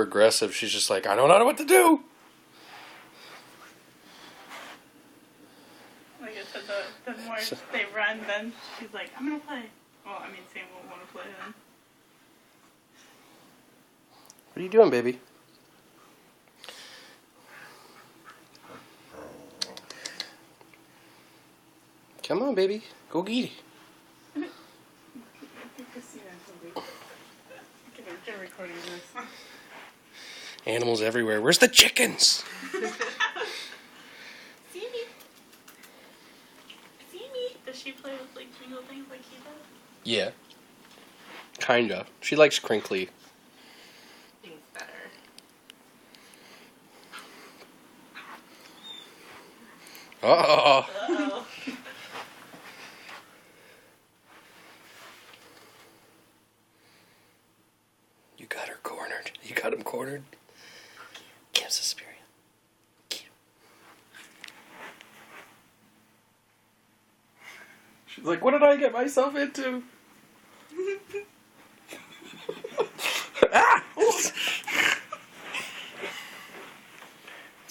aggressive. She's just like, I don't know what to do. Like I said, the more they run, then she's like, I'm gonna play. Well, I mean, Sam won't want to play then. What are you doing, baby? Come on, baby. Go get it. Get recording this. Animals everywhere. Where's the chickens? Sami. Sami. Does she play with like jingle things like he does? Yeah. Kinda. She likes crinkly. Things better. Uh-oh. Uh-oh. You got her cornered. You got him cornered. Get him, Suspiria. Get him. She's like, what did I get myself into? Ah! It's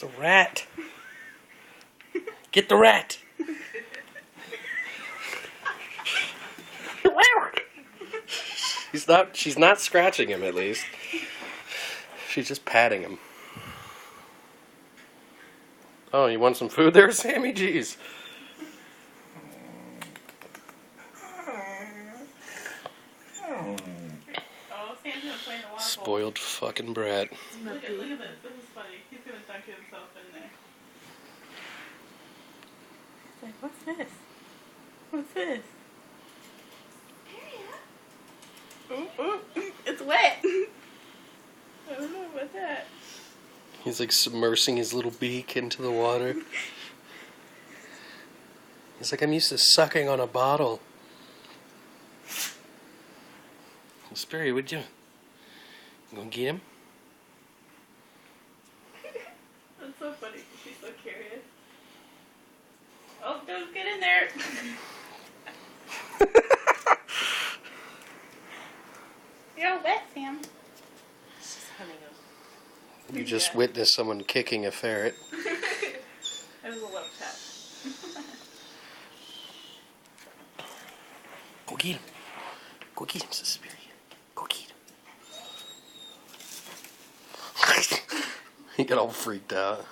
a rat. Get the rat. She's not scratching him, at least. She's just patting him. Oh, you want some food there, Sami? Jeez. Oh, Sam's gonna play in the water. Spoiled fucking brat. Look at this. This is funny. He's gonna dunk himself in there. He's like, what's this? What's this? Ooh, it's wet. I don't know about that. He's like submersing his little beak into the water. He's like, I'm used to sucking on a bottle. Suspiria, what you doing? You gonna get him? That's so funny. She's so curious. Oh, don't get in there. You're all wet, Sam. It's just hunting him. You just witnessed someone kicking a ferret. That was a love tap. Go get him. Go get him, Suspiria. Go get him. He got all freaked out.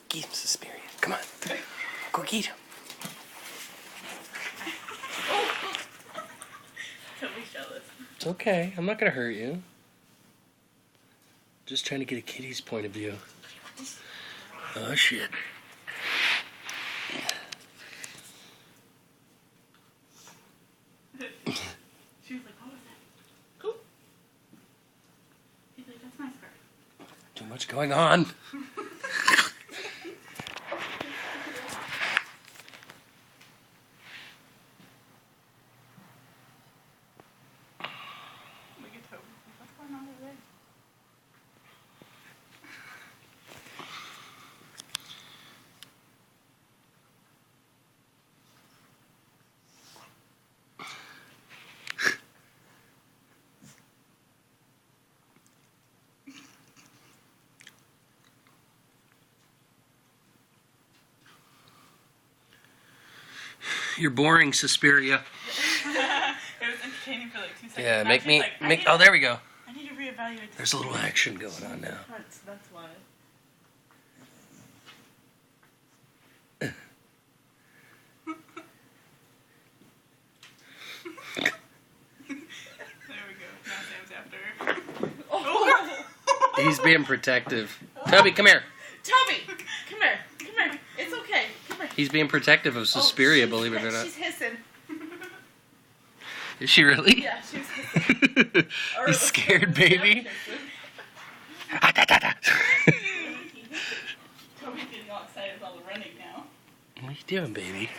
Get him, Suspiria. Come on. Go get him. Don't be jealous. It's okay. I'm not going to hurt you. Just trying to get a kitty's point of view. Oh, shit. She was like, what was that? Cool. He's like, that's my skirt. Too much going on. Look at Toby. What's going on over there? You're boring, Suspiria. It was entertaining for like 2 seconds. Yeah, Now make she's me... like, Oh, there we go. I need to reevaluate this. There's a little action going on now. That's why. There we go. Now Sam's after her. Oh! He's being protective. Toby, come here. Toby! Come here. Come here. It's okay. Come here. He's being protective of Suspiria, believe it or not. She's hissing. Is she really? Yeah, she's hissing. You scared, baby? Toby's getting all excited with all the running now. What are you doing, baby?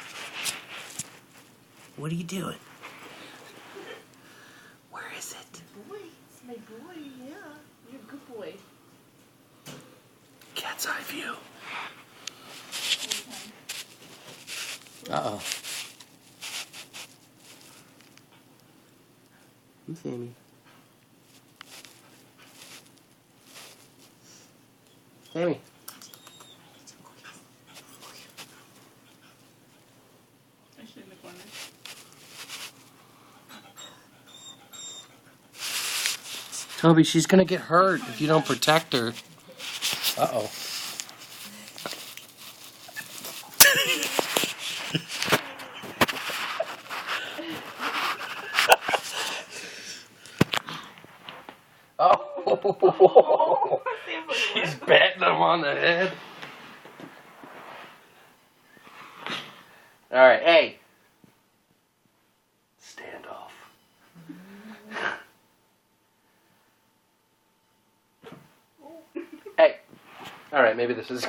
What are you doing? Where is it? Boy, it's my boy, yeah. You're a good boy. Cat's eye view. Uh-oh. Sammy. Sammy. Is she in the corner? Toby, she's gonna get hurt if you don't protect her. Uh-oh. Oh! She's batting him on the head. Alright, hey. Stand off. Hey. Alright, maybe this is